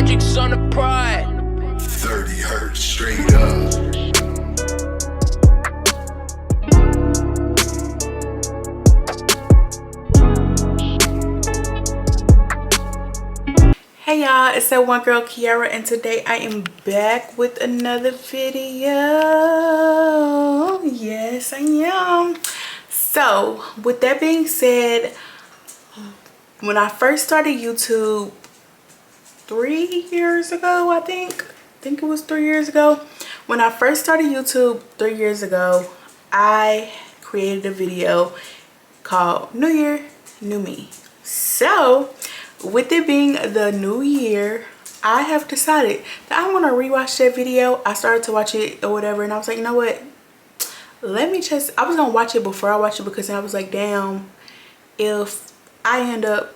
Hendrix on the pride. 30 hertz straight up. Hey y'all, it's that one girl Kiara, and today I am back with another video. Yes, I am. So with that being said, when I first started YouTube 3 years ago, I think it was 3 years ago. When I first started YouTube 3 years ago, I created a video called New Year, New Me. So with it being the new year, I have decided that I want to rewatch that video. I started to watch it or whatever, and I was like, you know what, let me just, I was gonna watch it before I watched it, because then I was like, damn, if I end up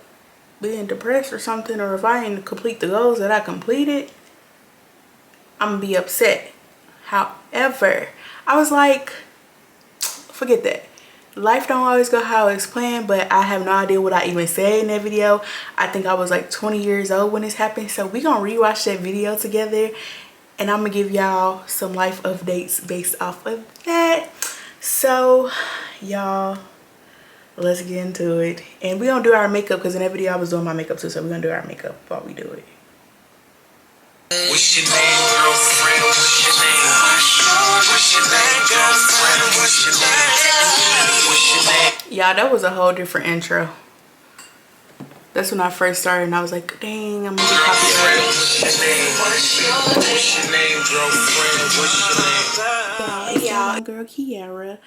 being depressed or something, or if I didn't complete the goals that I completed, I'm gonna be upset. However, I was like, forget that. Life don't always go how it's planned, but I have no idea what I even said in that video. I think I was like 20 years old when this happened. So we gonna rewatch that video together, and I'm gonna give y'all some life updates based off of that. So y'all, let's get into it. And we gonna do our makeup, because in that video I was doing my makeup too, so we're gonna do our makeup while we do it. What's your name, girlfriend? What's your name? What's your name, girlfriend? What's your name? What's your name? Y'all, that was a whole different intro. That's when I first started, and I was like, dang, I'm gonna get copyrighted. What's your name? What's your name, girlfriend? What's your name? It's my girl Kiara,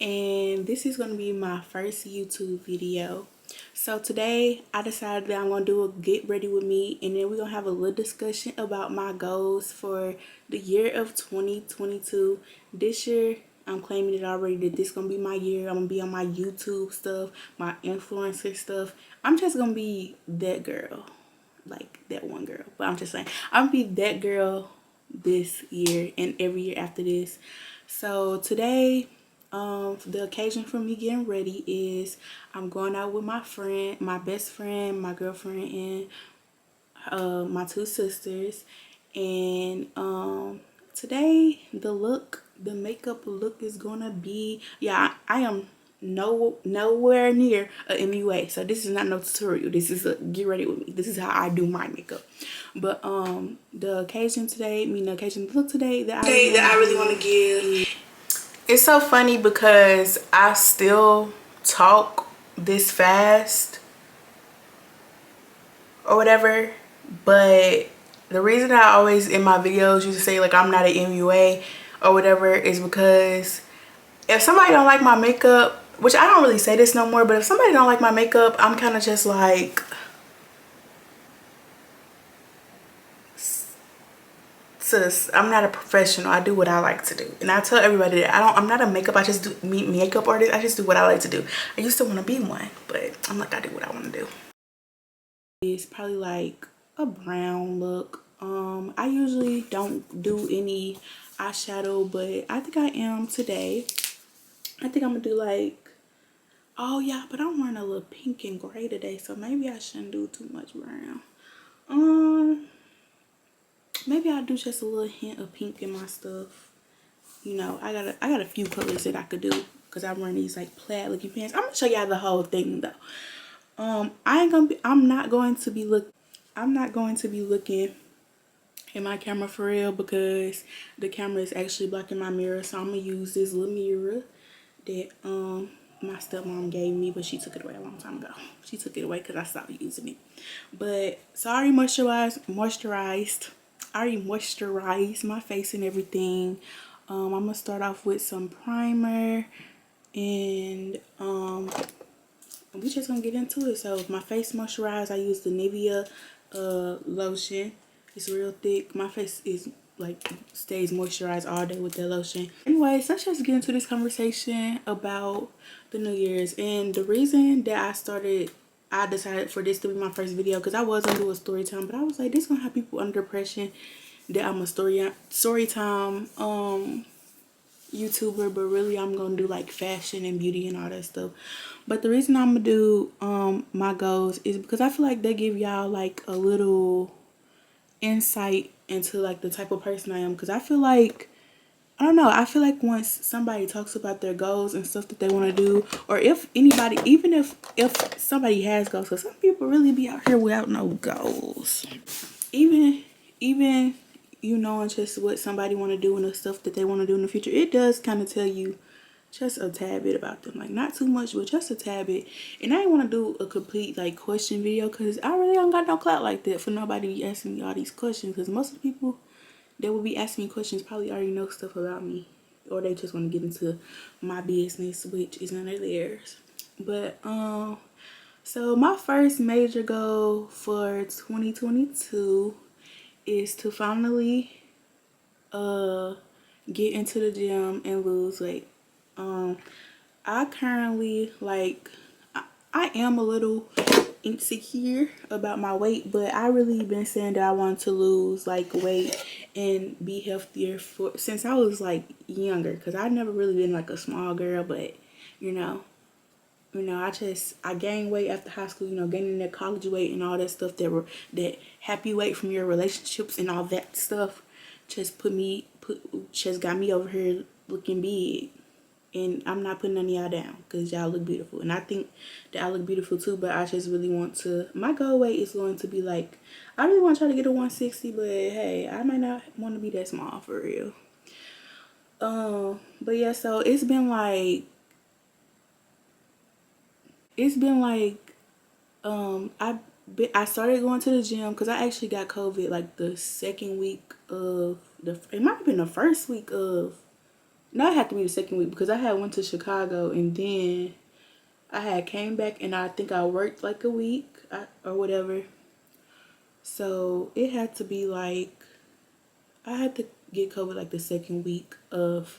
and this is gonna be my first YouTube video. So today I decided that I'm gonna do a get ready with me, and then we're gonna have a little discussion about my goals for the year of 2022. This year I'm claiming it already that this gonna be my year. I'm gonna be on my YouTube stuff, my influencer stuff. I'm just gonna be that girl, like that one girl. But I'm just saying, I'm gonna be that girl this year and every year after this. So today, the occasion for me getting ready is I'm going out with my friend, my best friend, my girlfriend, and my two sisters. And today the makeup look is gonna be, yeah, I am nowhere near a MUA, so this is not no tutorial. This is a get ready with me. This is how I do my makeup. But the occasion today, the look today that I really want to give. It's so funny because I still talk this fast or whatever, but the reason I always in my videos used to say like I'm not an MUA or whatever is because if somebody don't like my makeup, which I don't really say this no more, but if somebody don't like my makeup, I'm kind of just like, sis, I'm not a professional. I do what I like to do, and I tell everybody that I'm not a makeup. I just do makeup artist. I just do what I like to do. I used to want to be one, but I'm like, I do what I want to do. It's probably like a brown look. I usually don't do any eyeshadow, but I think I am today. I think I'm gonna do like, oh yeah, but I'm wearing a little pink and gray today, so maybe I shouldn't do too much brown. Maybe I'll do just a little hint of pink in my stuff. You know, I got a few colors that I could do, because I'm wearing these like plaid looking pants. I'm gonna show y'all the whole thing though. I'm not going to be looking in my camera for real, because the camera is actually blocking my mirror. So I'm gonna use this little mirror that my stepmom gave me, but she took it away a long time ago. She took it away because I stopped using it. But so I already moisturized my face and everything. I'm gonna start off with some primer, and we just gonna get into it. So my face moisturized, I use the Nivea lotion. It's real thick. My face is like stays moisturized all day with that lotion. Anyways, let's just get into this conversation about the New Year's. And the reason that I decided for this to be my first video, because I was gonna do a story time, but I was like, this gonna have people under depression that I'm a story time YouTuber, but really I'm gonna do like fashion and beauty and all that stuff. But the reason I'm gonna do my goals is because I feel like they give y'all like a little insight into like the type of person I am, because I feel like, I don't know, I feel like once somebody talks about their goals and stuff that they want to do, or if anybody, even if somebody has goals, because some people really be out here without no goals, even you knowing just what somebody want to do and the stuff that they want to do in the future, it does kind of tell you just a tad bit about them, like not too much, but just a tad bit. And I didn't want to do a complete like question video, because I really don't got no clout like that for nobody be asking me all these questions, because most of the people that will be asking me questions probably already know stuff about me, or they just want to get into my business, which is none of theirs. But so my first major goal for 2022 is to finally get into the gym and lose weight. I currently, like, I am a little insecure about my weight, but I really been saying that I want to lose like weight and be healthier for since I was like younger, because I never really been like a small girl, but you know I gained weight after high school, gaining that college weight and all that stuff, that happy weight from your relationships and all that stuff just just got me over here looking big. And I'm not putting none of y'all down, because y'all look beautiful. And I think that I look beautiful too, but I just really want to, my goal weight is going to be like, I really want to try to get a 160, but hey, I might not want to be that small for real. But yeah, so it's been like I started going to the gym because I actually got COVID like the second week of it might have been the first week of, no, it had to be the second week, because I had went to Chicago and then I had came back and I think I worked like a week or whatever. So it had to be like, I had to get COVID like the second week of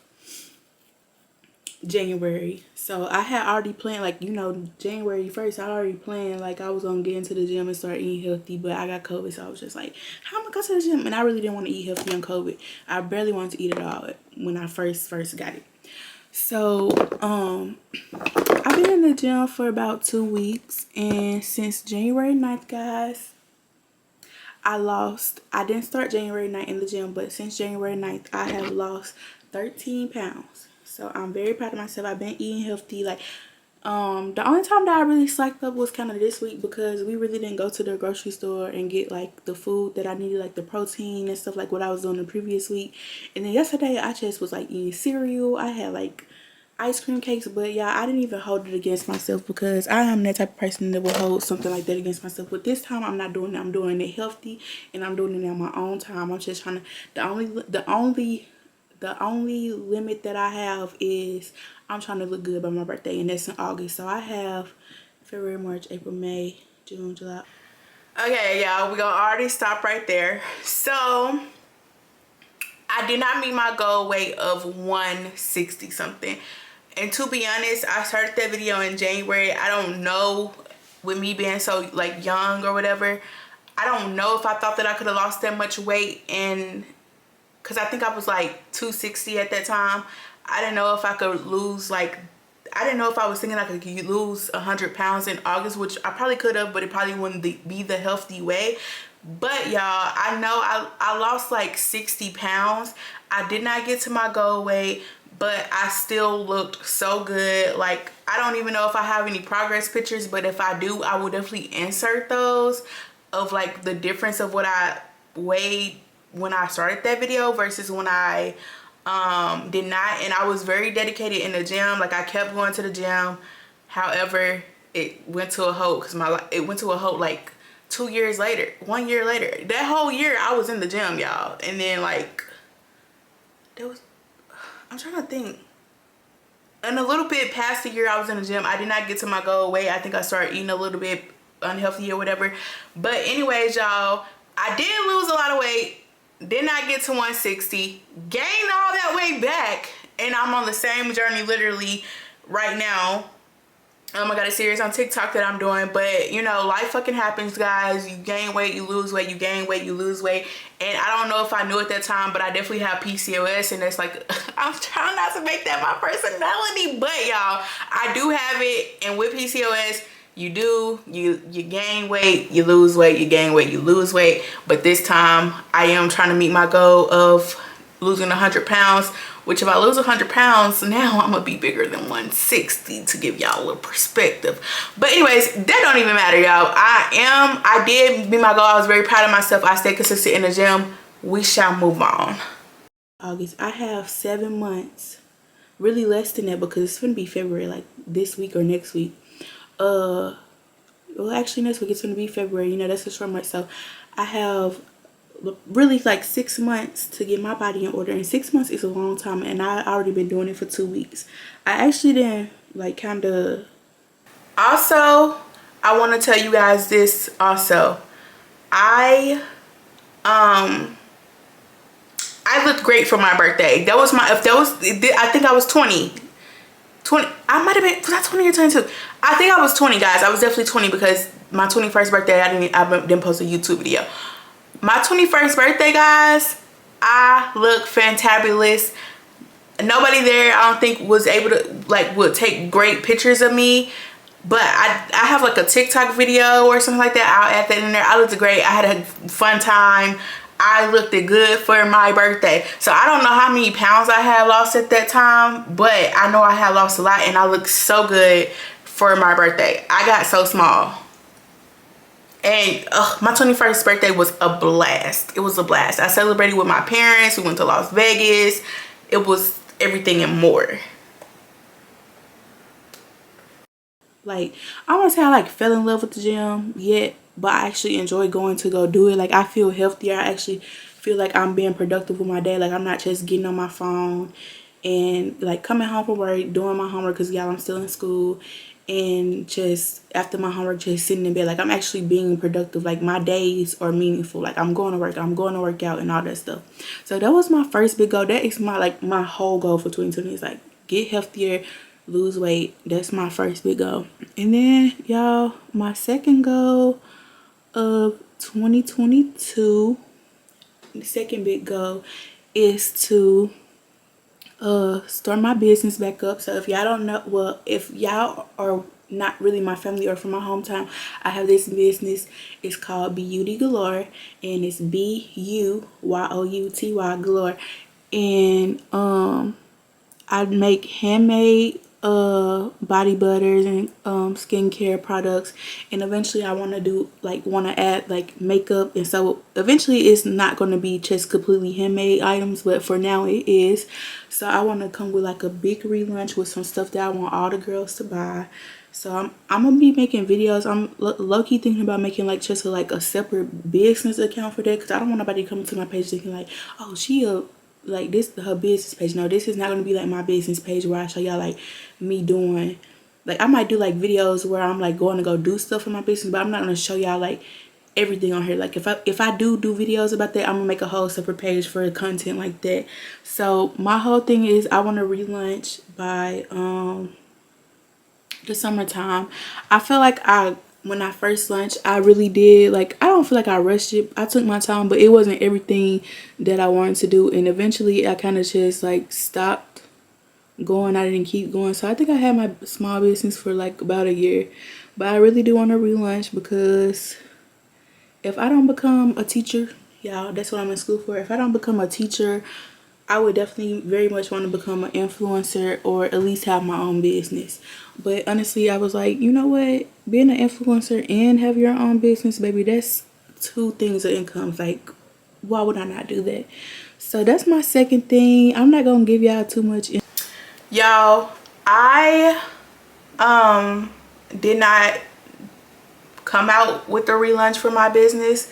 January. So I had already planned, like, January 1st, I already planned like I was gonna get into the gym and start eating healthy, but I got COVID, so I was just like, how am I gonna go to the gym? And I really didn't want to eat healthy on COVID. I barely wanted to eat at all when I first got it. So I've been in the gym for about 2 weeks, and since January 9th, guys, I didn't start January 9th in the gym, but since January 9th, I have lost 13 pounds. So I'm very proud of myself. I've been eating healthy. Like, the only time that I really slacked up was kind of this week, because we really didn't go to the grocery store and get like the food that I needed, like the protein and stuff like what I was doing the previous week. And then yesterday I just was like eating cereal. I had like ice cream cakes, but yeah, I didn't even hold it against myself, because I am that type of person that will hold something like that against myself. But this time I'm not doing it. I'm doing it healthy, and I'm doing it on my own time. I'm just trying to, the only limit that I have is I'm trying to look good by my birthday, and that's in August. So I have February, March, April, May, June, July. Okay, y'all, we're gonna already stop right there. So I did not meet my goal weight of 160 something. And to be honest, I started that video in January. I don't know, with me being so like young or whatever, I don't know if I thought that I could have lost that much weight, and because I think I was like 260 at that time. I didn't know if I could lose like, I didn't know if I was thinking I could lose 100 pounds in August, which I probably could have, but it probably wouldn't be the healthy way. But y'all, I know I lost like 60 pounds. I did not get to my goal weight, but I still looked so good. Like, I don't even know if I have any progress pictures, but if I do, I will definitely insert those, of like the difference of what I weighed when I started that video versus when I did not. And I was very dedicated in the gym. Like, I kept going to the gym. However, it went to a halt, because it went to a halt like 2 years later, 1 year later. That whole year I was in the gym, y'all. And then like, I'm trying to think, and a little bit past the year I was in the gym, I did not get to my goal weight. I think I started eating a little bit unhealthy or whatever. But anyways, y'all, I did lose a lot of weight. Did not get to 160. Gained all that weight back, and I'm on the same journey literally right now. I got a series on TikTok that I'm doing, but life fucking happens, guys. You gain weight, you lose weight, you gain weight, you lose weight. And I don't know if I knew at that time, but I definitely have PCOS, and it's like, I'm trying not to make that my personality, but y'all, I do have it. And with PCOS, you gain weight, you lose weight, you gain weight, you lose weight. But this time I am trying to meet my goal of losing 100 pounds, which if I lose 100 pounds, now I'm gonna be bigger than 160, to give y'all a little perspective. But anyways, that don't even matter, y'all. I did meet my goal. I was very proud of myself. I stayed consistent in the gym. We shall move on. August, I have 7 months, really less than that, because it's gonna be February, like this week or next week. Well, actually next week it's gonna be February, you know, that's a short month. So I have really like 6 months to get my body in order, and 6 months is a long time, and I already been doing it for 2 weeks. I actually didn't like kind of. Also, I want to tell you guys this also. I looked great for my birthday. That was my, if that was, I think I was 20. I might have been, was I 20 or 22? I think I was 20, guys. I was definitely 20, because my 21st birthday, I didn't post a YouTube video. My 21st birthday, guys, I look fantabulous. Nobody there, I don't think, was able to, like, would take great pictures of me. But I have like a TikTok video or something like that. I'll add that in there. I looked great. I had a fun time. I looked good for my birthday. So I don't know how many pounds I had lost at that time, but I know I had lost a lot, and I looked so good for my birthday. I got so small. And my 21st birthday was a blast. It was a blast. I celebrated with my parents. We went to Las Vegas. It was everything and more. Like, I won't say I like fell in love with the gym yet, but I actually enjoy going to go do it. Like, I feel healthier. I actually feel like I'm being productive with my day. Like, I'm not just getting on my phone and like coming home from work, doing my homework, because y'all, I'm still in school, and just after my homework just sitting in bed. Like, I'm actually being productive. Like, my days are meaningful. Like, I'm going to work, I'm going to work out and all that stuff. So that was my first big goal. That is my, like, my whole goal for 2020 is like get healthier, lose weight. That's my first big goal. And then, y'all, my second goal of 2022, the second big goal, is to start my business back up. So if y'all don't know, well, if y'all are not really my family or from my hometown, I have this business. It's called Beauty Galore, and it's BUYOUTY Galore. And I make handmade body butters and skincare products, and eventually I want to add like makeup. And so eventually it's not going to be just completely handmade items, but for now it is. So I want to come with like a big relaunch with some stuff that I want all the girls to buy. So I'm gonna be making videos. I'm low-key thinking about making like just a separate business account for that, because I don't want nobody coming to my page thinking like, oh, she like this her business page. No, this is not going to be like my business page where I show y'all like me doing, like, I might do like videos where I'm like going to go do stuff for my business, but I'm not going to show y'all like everything on here. Like, if I do videos about that, I'm gonna make a whole separate page for content like that. So my whole thing is I want to relaunch by the summertime. I feel like when I first launched, I really did, like, I don't feel like I rushed it. I took my time, but it wasn't everything that I wanted to do. And eventually I kind of just like stopped going. I didn't keep going. So I think I had my small business for like about a year. But I really do want to relaunch, because if I don't become a teacher, y'all, that's what I'm in school for. If I don't become a teacher, I would definitely very much want to become an influencer, or at least have my own business. But honestly, I was like, you know what? Being an influencer and have your own business, baby, that's two things of income. Like, why would I not do that? So that's my second thing. I'm not going to give y'all too much. Y'all, I did not come out with the relaunch for my business.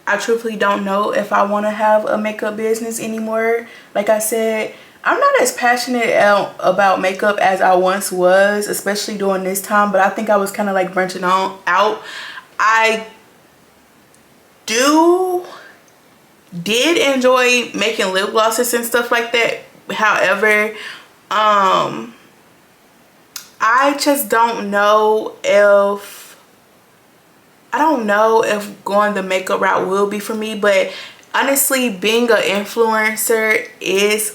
I truthfully don't know if I want to have a makeup business anymore. Like I said, I'm not as passionate about makeup as I once was, especially during this time. But I think I was kind of like branching out. I did enjoy making lip glosses and stuff like that. However, I just don't know if going the makeup route will be for me. But honestly, being an influencer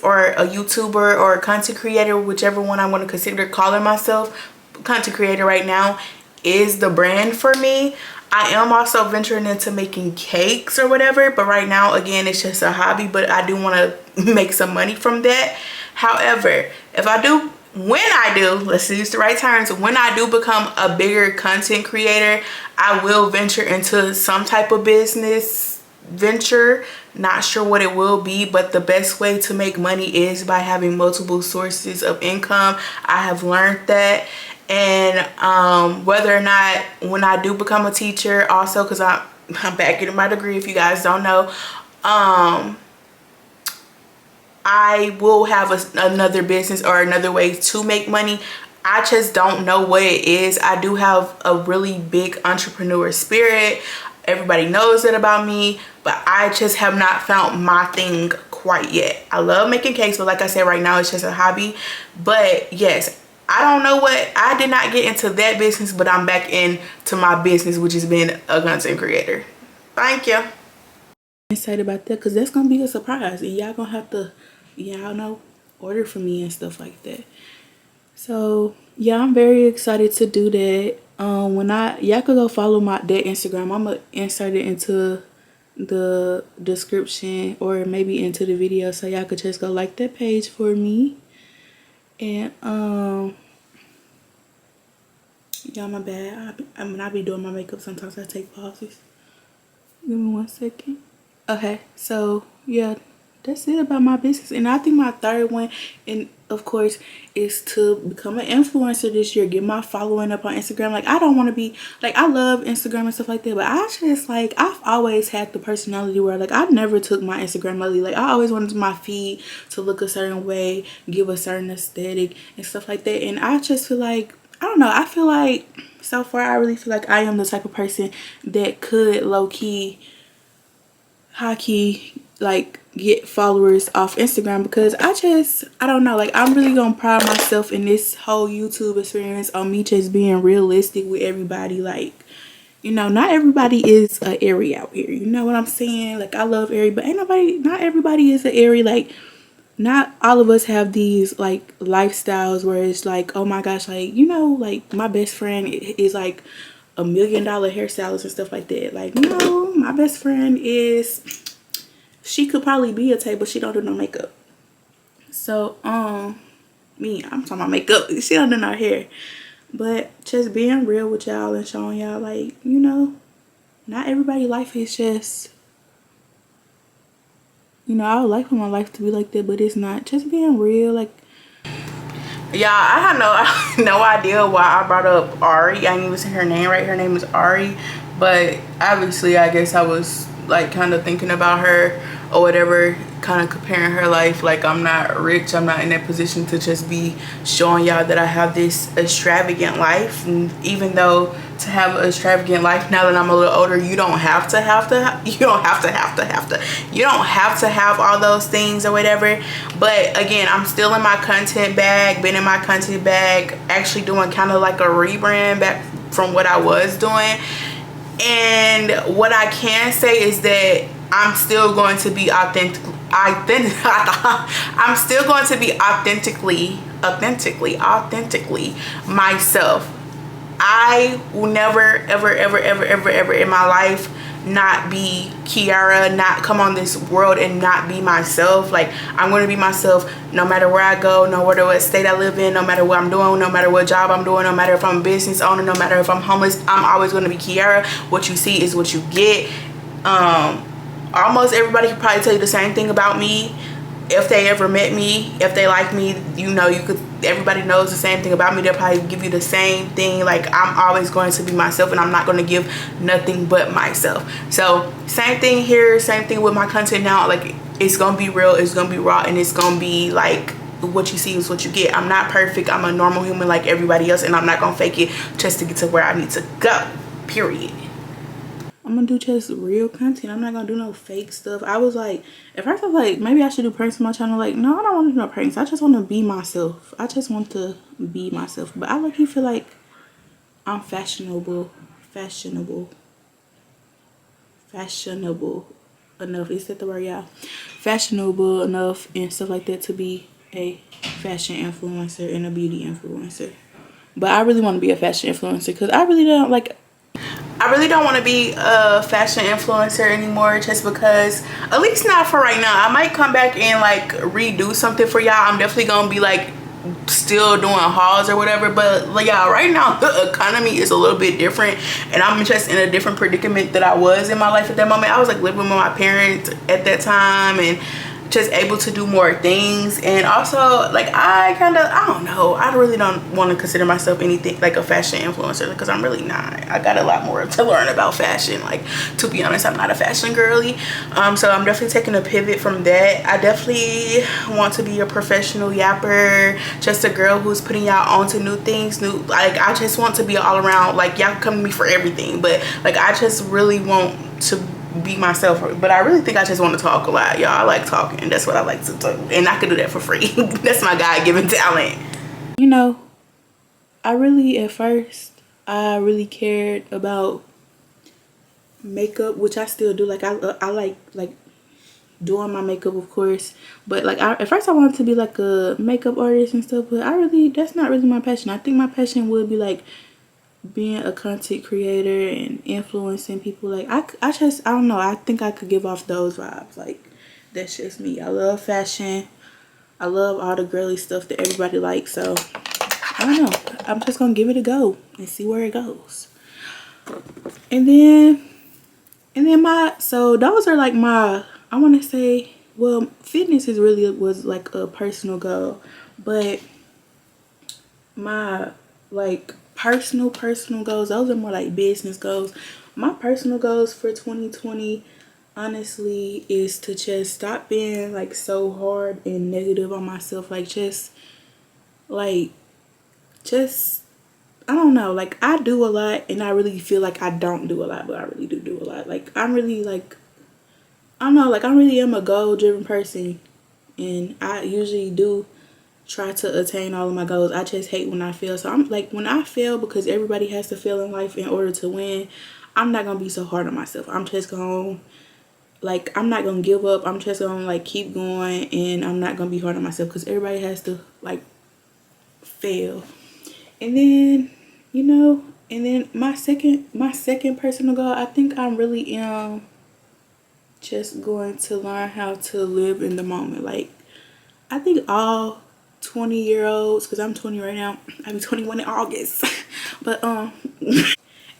or a YouTuber or a content creator, whichever one I want to consider calling myself, content creator right now, is the brand for me. I am also venturing into making cakes or whatever, but right now, again, it's just a hobby, but I do want to make some money from that. However, if I do, when I do, let's use the right terms, when I do become a bigger content creator, I will venture into some type of business venture. Not sure what it will be, but the best way to make money is by having multiple sources of income. I have learned that. And whether or not when I do become a teacher, also because I'm back getting my degree, if you guys don't know, I will have another business or another way to make money. I just don't know what it is. I do have a really big entrepreneur spirit. Everybody knows that about me, but I just have not found my thing quite yet. I love making cakes, but like I said, right now it's just a hobby. But yes, I don't know what, I did not get into that business, but I'm back into my business, which has been a content creator. Thank you. I'm excited about that because that's gonna be a surprise, and y'all gonna have to, y'all know, order for me and stuff like that. So yeah, I'm very excited to do that. When y'all could go follow that Instagram. I'm gonna insert it into the description or maybe into the video, so y'all could just go like that page for me. And y'all, my bad. I be doing my makeup, sometimes I take pauses. Give me 1 second. Okay, so yeah, that's it about my business. And I think my third one, and of course, is to become an influencer this year. Get my following up on Instagram. Like, I don't want to be like, I love Instagram and stuff like that, but I just like, I've always had the personality where like I never took my Instagram lightly. Like, I always wanted my feed to look a certain way, give a certain aesthetic and stuff like that. And I just feel like, I don't know, I feel like so far I really feel like I am the type of person that could low-key, high-key, like get followers off Instagram, because I don't know, like I'm really gonna pride myself in this whole YouTube experience on me just being realistic with everybody. Like, you know, not everybody is a Aries out here, you know what I'm saying? Like, I love Aries, but not everybody is an Aries. Like, not all of us have these like lifestyles where it's like, oh my gosh, like, you know, like my best friend is like $1 million hairstylist and stuff like that. Like, no, my best friend is, she could probably be a Tay, but she don't do no makeup. So I'm talking about makeup. She don't do no hair. But just being real with y'all and showing y'all, like, you know, not everybody's life is just, you know, I would like for my life to be like that, but it's not. Just being real. Like, y'all, I had no idea why I brought up Ari. I didn't even say her name right. Her name is Ari, but obviously I guess I was like kind of thinking about her or whatever, kind of comparing her life. Like, I'm not rich, I'm not in that position to just be showing y'all that I have this extravagant life. And even though to have an extravagant life, now that I'm a little older, you don't have to have all those things or whatever. But again, I'm still in my content bag, been in my content bag, actually doing kind of like a rebrand back from what I was doing. And what I can say is that I'm still going to be I'm still going to be authentically myself. I will never ever in my life not be Kiara, not come on this world and not be myself. Like, I'm going to be myself no matter where I go, no matter what state I live in, no matter what I'm doing, no matter what job I'm doing, no matter if I'm a business owner, no matter if I'm homeless. I'm always going to be Kiara. What you see is what you get. Almost everybody can probably tell you the same thing about me. If they ever met me, if they like me, you know, everybody knows the same thing about me. They'll probably give you the same thing. Like, I'm always going to be myself, and I'm not going to give nothing but myself. So same thing here, same thing with my content now. Like, it's going to be real, it's going to be raw, and it's going to be like, what you see is what you get. I'm not perfect. I'm a normal human like everybody else, and I'm not going to fake it just to get to where I need to go, period. I'm gonna do just real content. I'm not gonna do no fake stuff. I was like, at first I was like, maybe I should do pranks on my channel. Like, no, I don't want to do no pranks. I just want to be myself. I just want to be myself. But I like you feel like I'm fashionable enough. Is that the word, y'all? Fashionable enough and stuff like that to be a fashion influencer and a beauty influencer. But I really want to be a fashion influencer because I really don't want to be a fashion influencer anymore, just because, at least not for right now. I might come back and like redo something for y'all. I'm definitely gonna be like still doing hauls or whatever, but like, y'all, right now the economy is a little bit different, and I'm just in a different predicament that I was in my life at that moment. I was like living with my parents at that time and just able to do more things. And also, like, I don't know, I really don't want to consider myself anything like a fashion influencer, because I'm really not. I got a lot more to learn about fashion. Like, to be honest, I'm not a fashion girly. So I'm definitely taking a pivot from that. I definitely want to be a professional yapper, just a girl who's putting y'all onto new things, like, I just want to be all around, like, y'all can come to me for everything, but like, I just really want to be myself. But I really think I just want to talk a lot, y'all. I like talking. That's what I like to do, and I can do that for free. That's my God-given talent. You know, at first I really cared about makeup, which I still do. Like, I like doing my makeup, of course, but like, at first I wanted to be like a makeup artist and stuff, but that's not really my passion. I think my passion would be like being a content creator and influencing people. Like, I don't know, I think I could give off those vibes. Like, that's just me. I love fashion. I love all the girly stuff that everybody likes. So I don't know, I'm just gonna give it a go and see where it goes. And then so those are like my, I want to say, well, fitness was like a personal goal, but my like personal goals, those are more like business goals. My personal goals for 2020 honestly is to just stop being like so hard and negative on myself. Like, just I don't know, like, I do a lot and I really feel like I don't do a lot, but I really do a lot. Like, I'm really like, I don't know, like, I really am a goal driven person, and I usually do try to attain all of my goals. I just hate when I fail. So I'm like, when I fail, because everybody has to fail in life in order to win, I'm not gonna be so hard on myself. I'm just gonna, like, I'm not gonna give up. I'm just gonna like keep going, and I'm not gonna be hard on myself, because everybody has to like fail. And then, and then my second personal goal, I think I'm really just going to learn how to live in the moment. Like, I think all 20-year-olds, because I'm 20 right now, I'll be 21 in August. But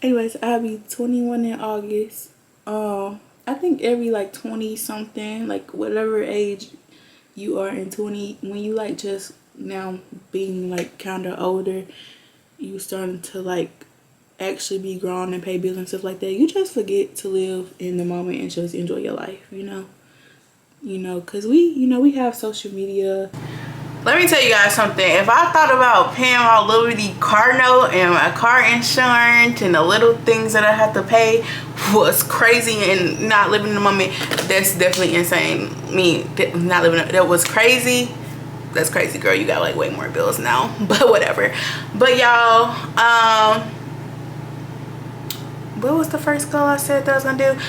anyways, I'll be 21 in August. I think every like 20 something, like whatever age you are in 20, when you like just now being like kind of older, you starting to like actually be grown and pay bills and stuff like that, you just forget to live in the moment and just enjoy your life, because we have social media. Let me tell you guys something. If I thought about paying my little car note and my car insurance and the little things that I have to pay was crazy and not living in the moment, that's definitely insane. That was crazy. That's crazy, girl. You got like way more bills now, but whatever. But y'all, what was the first goal I said that I was gonna do?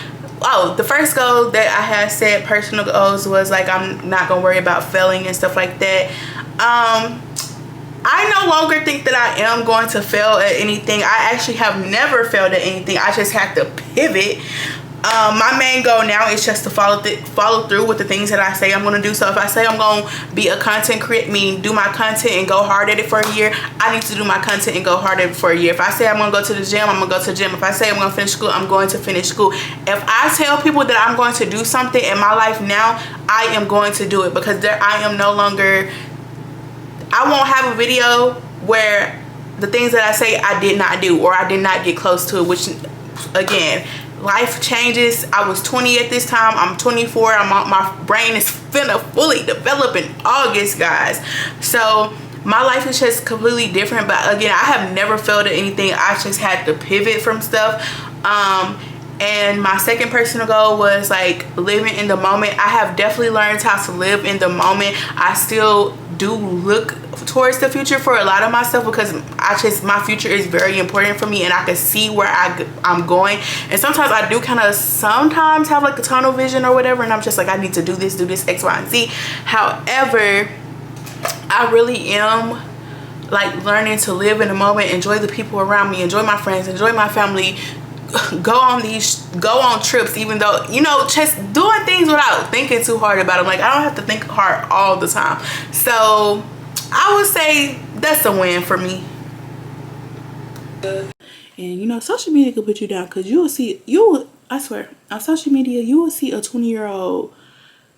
Oh, the first goal that I had said, personal goals, was like, I'm not gonna worry about failing and stuff like that. I no longer think that I am going to fail at anything. I actually have never failed at anything. I just have to pivot. My main goal now is just to follow through with the things that I say I'm going to do. So if I say I'm going to be a content creator, do my content and go hard at it for a year, I need to do my content and go hard at it for a year. If I say I'm going to go to the gym, I'm going to go to the gym. If I say I'm going to finish school, I'm going to finish school. If I tell people that I'm going to do something in my life now, I am going to do it, because I won't have a video where the things that I say I did not do, or I did not get close to it, which, again, life changes. I was 20 at this time. I'm 24. My brain is finna fully develop in August, guys. So my life is just completely different. But again, I have never failed at anything. I just had to pivot from stuff. And my second personal goal was like living in the moment. I have definitely learned how to live in the moment. I still do look towards the future for a lot of myself, because my future is very important for me, and I can see where I'm going. And sometimes I do sometimes have like a tunnel vision or whatever, and I'm just like, I need to do this, X, Y, and Z. However, I really am like learning to live in the moment, enjoy the people around me, enjoy my friends, enjoy my family, go on trips, even though, you know, just doing things without thinking too hard about them. Like, I don't have to think hard all the time. So I would say that's a win for me. And you know, social media could put you down, because I swear, on social media you will see a 20-year-old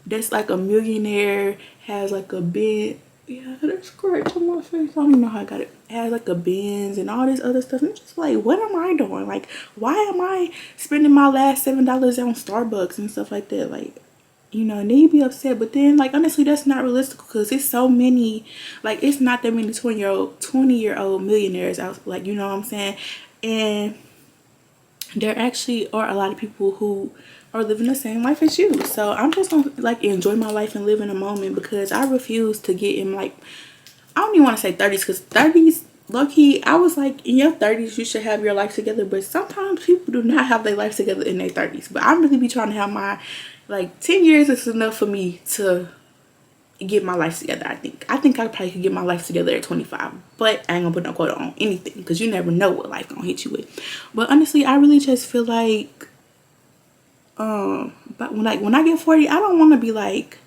that's like a millionaire, has like a bit, yeah, that's correct on my face. I don't even know how I got it. Has like a Benz and all this other stuff. And it's just like, what am I doing? Like, why am I spending my last $7 on Starbucks and stuff like that? Like, you know, and then you be upset. But then, like, honestly, that's not realistic, because it's so many, like, it's not that many 20-year-old millionaires out, like, you know what I'm saying? And there actually are a lot of people who are living the same life as you. So I'm just gonna like enjoy my life and live in a moment, because I refuse to get in, like, I don't even want to say 30s, because 30s, low-key, I was like, in your 30s you should have your life together. But sometimes people do not have their life together in their 30s. But I'm really be trying to have my, like, 10 years is enough for me to get my life together. I think I probably could get my life together at 25, but I ain't gonna put no quota on anything, because you never know what life gonna hit you with. But honestly, I really just feel like but when I get 40, I don't want to be like,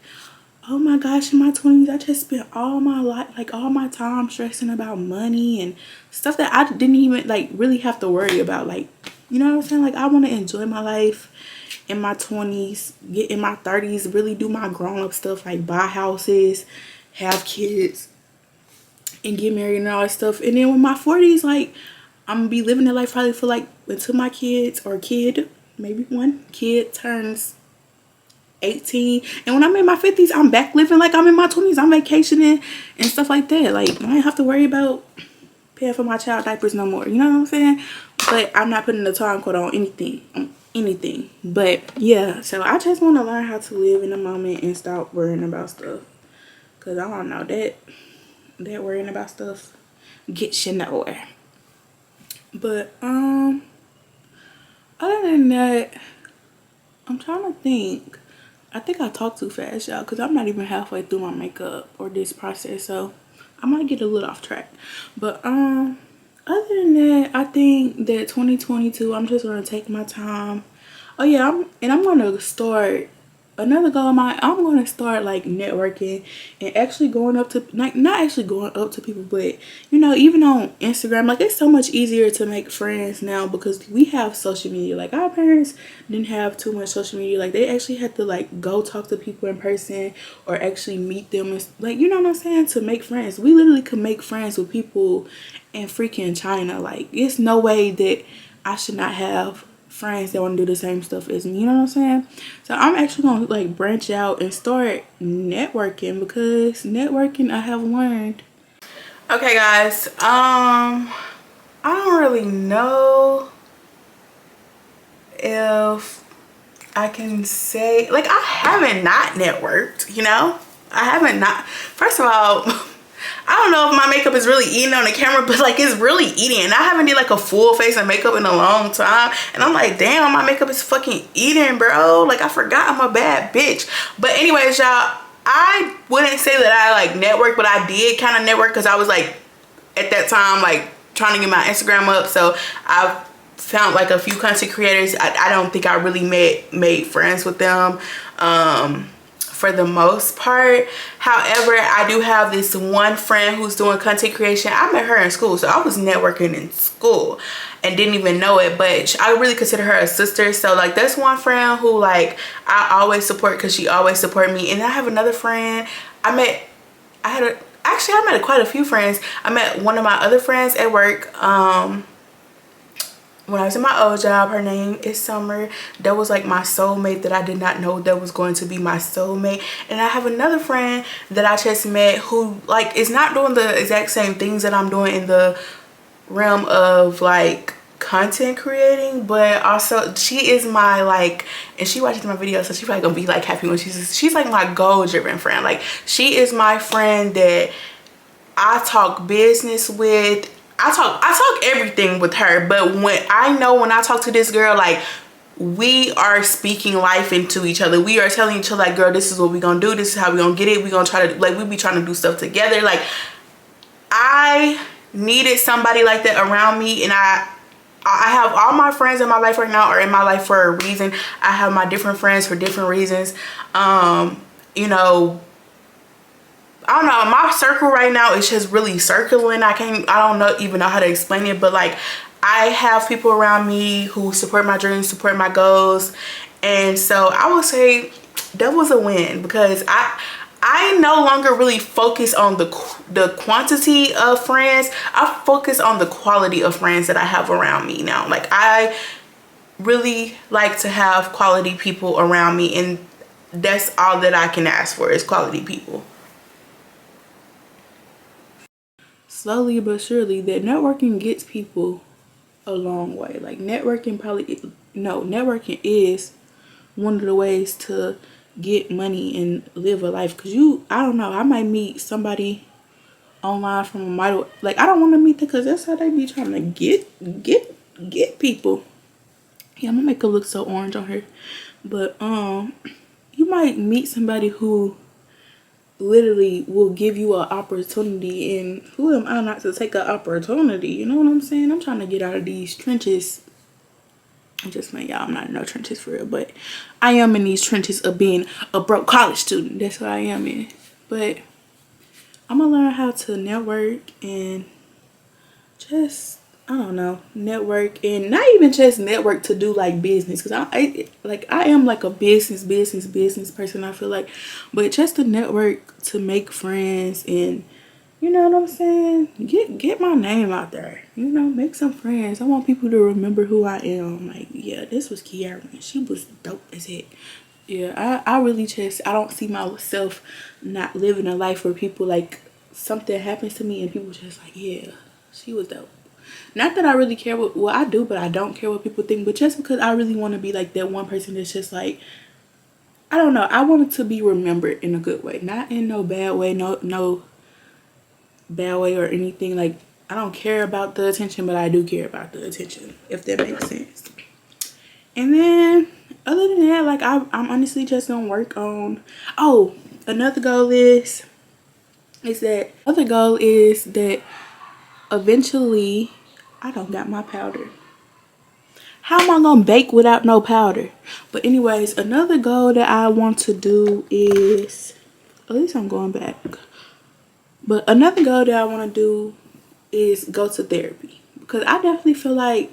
oh my gosh, in my 20s I just spent all my life, like all my time stressing about money and stuff that I didn't even like really have to worry about. Like, you know what I'm saying? Like, I want to enjoy my life in my 20s, get in my 30s, really do my grown-up stuff, like buy houses, have kids, and get married and all that stuff. And then with my 40s, like, I'm gonna be living that life probably for like until my kids, or kid, maybe one kid turns 18. And when I'm in my 50s, I'm back living like I'm in my 20s. I'm vacationing and stuff like that. Like, I don't have to worry about paying for my child diapers no more, you know what I'm saying? But I'm not putting the time code on anything. But yeah, so I just want to learn how to live in the moment and stop worrying about stuff, because I don't know, that worrying about stuff gets you nowhere. But other than that, I'm trying to think. I think I talk too fast, y'all, because I'm not even halfway through my makeup or this process, so I might get a little off track. But other than that, I think that 2022, I'm just gonna take my time. Oh yeah, I'm gonna start another goal of mine. I'm gonna start like networking and actually going up to, like, not actually going up to people, but you know, even on Instagram, like, it's so much easier to make friends now because we have social media. Like, our parents didn't have too much social media. Like, they actually had to like go talk to people in person or actually meet them and, like, you know what I'm saying, to make friends. We literally could make friends with people in freaking China. Like, it's no way that I should not have friends that want to do the same stuff as me, you know what I'm saying? So I'm actually gonna like branch out and start networking, because networking, I have learned. Okay guys, I don't really know if I can say, like, I haven't not networked, you know? I haven't not, first of all, I don't know if my makeup is really eating on the camera, but like, it's really eating. And I haven't did like a full face of makeup in a long time. And I'm like, damn, my makeup is fucking eating, bro. Like, I forgot I'm a bad bitch. But anyways, y'all, I wouldn't say that I like network, but I did kind of network, because I was like, at that time, like trying to get my Instagram up. So I found like a few content creators. I don't think I really made friends with them. For the most part. However, I do have this one friend who's doing content creation. I met her in school, so I was networking in school and didn't even know it, but I really consider her a sister. So like, that's one friend who like I always support, because she always support me. And I have another friend I met quite a few friends. I met one of my other friends at work when I was in my old job. Her name is Summer. That was like my soulmate that I did not know that was going to be my soulmate. And I have another friend that I just met who like is not doing the exact same things that I'm doing in the realm of like content creating, but also she is my like, and she watches my videos, so she's probably gonna be like happy when she's like my goal driven friend. Like, she is my friend that I talk business with. I talk everything with her, but when I talk to this girl, like, we are speaking life into each other. We are telling each other like, girl, this is what we gonna do, this is how we gonna get it, we gonna try to, like, we be trying to do stuff together. Like, I needed somebody like that around me, and I have all my friends in my life right now are in my life for a reason. I have my different friends for different reasons. You know, I don't know, my circle right now is just really circling. I don't even know how to explain it, but like I have people around me who support my dreams, support my goals. And so I would say that was a win, because I no longer really focus on the quantity of friends. I focus on the quality of friends that I have around me now. Like I really like to have quality people around me, and that's all that I can ask for is quality people. Slowly but surely, that networking gets people a long way. Like networking is one of the ways to get money and live a life. Because I don't know, I might meet somebody online from a model. Like I don't want to meet them, because that's how they be trying to get people. Yeah, I'm gonna make it look so orange on her. But you might meet somebody who literally will give you an opportunity, and who am I not to take an opportunity? You know what I'm saying? I'm trying to get out of these trenches. I'm just saying, y'all, I'm not in no trenches for real, but I am in these trenches of being a broke college student. That's what I am in. But I'm gonna learn how to network and just, I don't know, network, and not even just network to do like business, because I am like a business person, I feel like, but just to network, to make friends, and you know what I'm saying, get my name out there, you know, make some friends. I want people to remember who I am. Like, yeah, this was Kiara, and she was dope as heck. Yeah, I really just, I don't see myself not living a life where people, like, something happens to me and people just like, yeah, she was dope. Not that I really care what, well, I do, but I don't care what people think, but just because I really want to be like that one person that's just like, I don't know, I want it to be remembered in a good way, not in no bad way, no bad way or anything. Like, I don't care about the attention, but I do care about the attention, if that makes sense. And then other than that, like, I'm honestly just gonna work on, another goal is that eventually, I don't got my powder. How am I gonna bake without no powder? But anyways, another goal that I want to do is, at least I'm going back, but another goal that I want to do is go to therapy, because I definitely feel like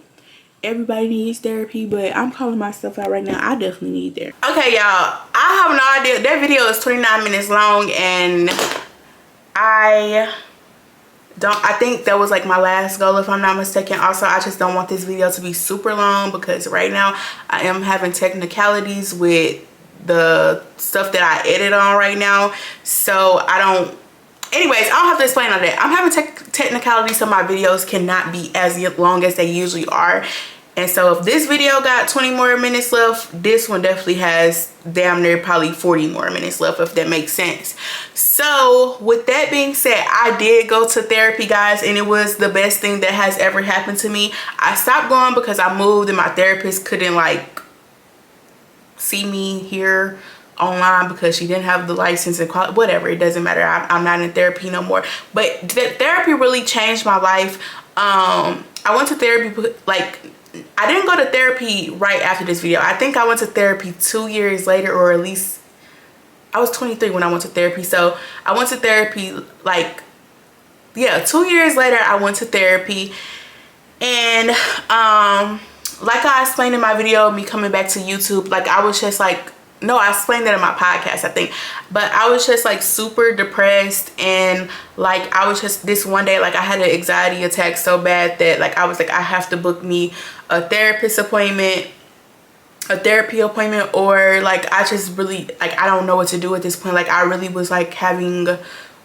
everybody needs therapy, but I'm calling myself out right now. I definitely need therapy. Okay, y'all, I have no idea. That video is 29 minutes long, and I think that was like my last goal, if I'm not mistaken. Also, I just don't want this video to be super long, because right now I am having technicalities with the stuff that I edit on right now. So anyways, I don't have to explain all that. I'm having technicalities, so my videos cannot be as long as they usually are. And so if this video got 20 more minutes left, this one definitely has damn near probably 40 more minutes left, if that makes sense. So with that being said, I did go to therapy, guys, and it was the best thing that has ever happened to me. I stopped going because I moved and my therapist couldn't like see me here online because she didn't have the license and whatever. It doesn't matter. I'm not in therapy no more. But therapy really changed my life. I went to therapy, like, I didn't go to therapy right after this video. I think I went to therapy 2 years later, or at least I was 23 when I went to therapy. So I went to therapy like, yeah, 2 years later I went to therapy. And like I explained in my video, me coming back to YouTube, like I was just like, no, I explained that in my podcast, I think, but I was just like super depressed, and like I was just, this one day, like I had an anxiety attack so bad that like I was like, I have to book me a therapy appointment, or like I just really, like, I don't know what to do at this point. Like I really was like having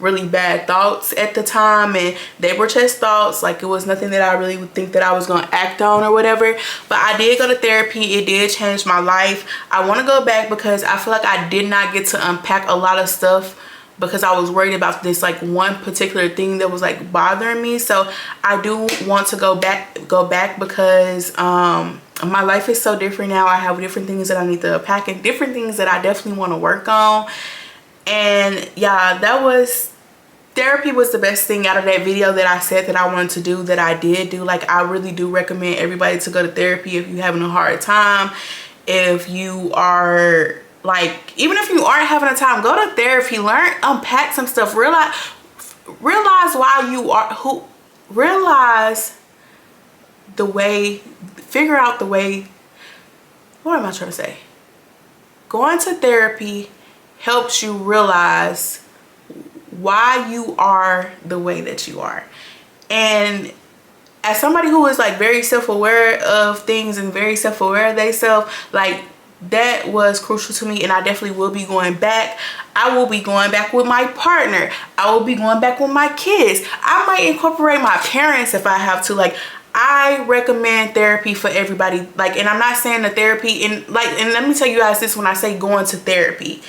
really bad thoughts at the time, and they were just thoughts. Like it was nothing that I really would think that I was gonna act on or whatever. But I did go to therapy. It did change my life. I want to go back because I feel like I did not get to unpack a lot of stuff, because I was worried about this like one particular thing that was like bothering me. So I do want to go back because my life is so different now. I have different things that I need to unpack and different things that I definitely want to work on. And yeah, that was therapy was the best thing out of that video that I said that I wanted to do, that I did do. Like, I really do recommend everybody to go to therapy if you're having a hard time. If you are like, even if you aren't having a time, go to therapy, learn, unpack some stuff, realize why you are who, realize the way, figure out the way, what am I trying to say? Going to therapy helps you realize why you are the way that you are. And as somebody who is like very self-aware of things and very self-aware of themselves, like, that was crucial to me, and I definitely will be going back. I will be going back with my partner. I will be going back with my kids. I might incorporate my parents if I have to. Like, I recommend therapy for everybody. Like, and I'm not saying the therapy, and like, and let me tell you guys this, when I say going to therapy,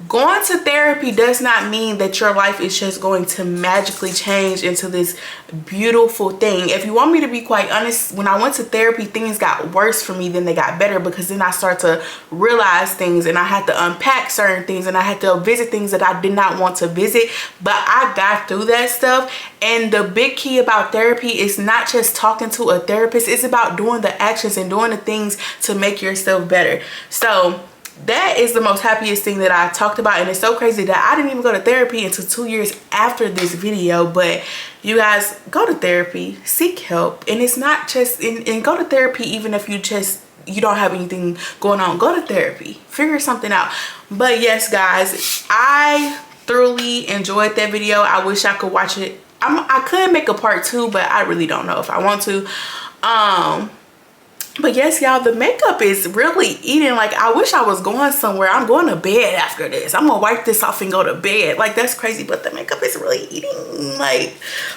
going to therapy does not mean that your life is just going to magically change into this beautiful thing. If you want me to be quite honest, when I went to therapy, things got worse for me than they got better, because then I started to realize things, and I had to unpack certain things, and I had to visit things that I did not want to visit. But I got through that stuff. And the big key about therapy is not just talking to a therapist, it's about doing the actions and doing the things to make yourself better. So that is the most happiest thing that I talked about. And it's so crazy that I didn't even go to therapy until 2 years after this video. But you guys, go to therapy, seek help. And it's not just, and go to therapy even if you don't have anything going on. Go to therapy, figure something out. But yes, guys, I thoroughly enjoyed that video. I wish I could watch it. I could make a part 2, but I really don't know if I want to. But yes, y'all, the makeup is really eating. Like, I wish I was going somewhere. I'm going to bed after this. I'm gonna wipe this off and go to bed. Like, that's crazy, but the makeup is really eating. Like,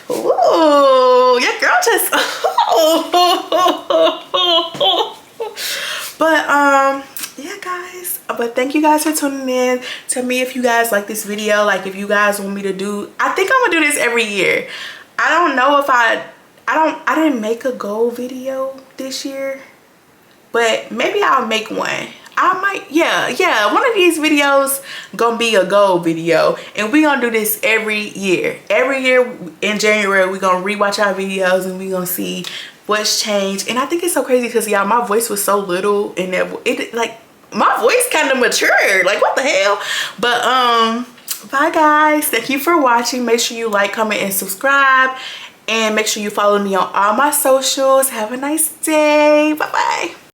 whoa, your girl just but yeah, guys, but thank you guys for tuning in. Tell me if you guys like this video, like if you guys want me to do, I think I'm gonna do this every year. I don't know if I didn't make a goal video this year, but maybe I'll make one. I might, yeah, one of these videos gonna be a goal video, and we gonna do this every year. Every year in January, we gonna rewatch our videos, and we gonna see what's changed. And I think it's so crazy because, y'all, my voice was so little, and it like, my voice kind of matured. Like, what the hell? But bye guys, thank you for watching. Make sure you like, comment, and subscribe, and make sure you follow me on all my socials. Have a nice day. Bye bye.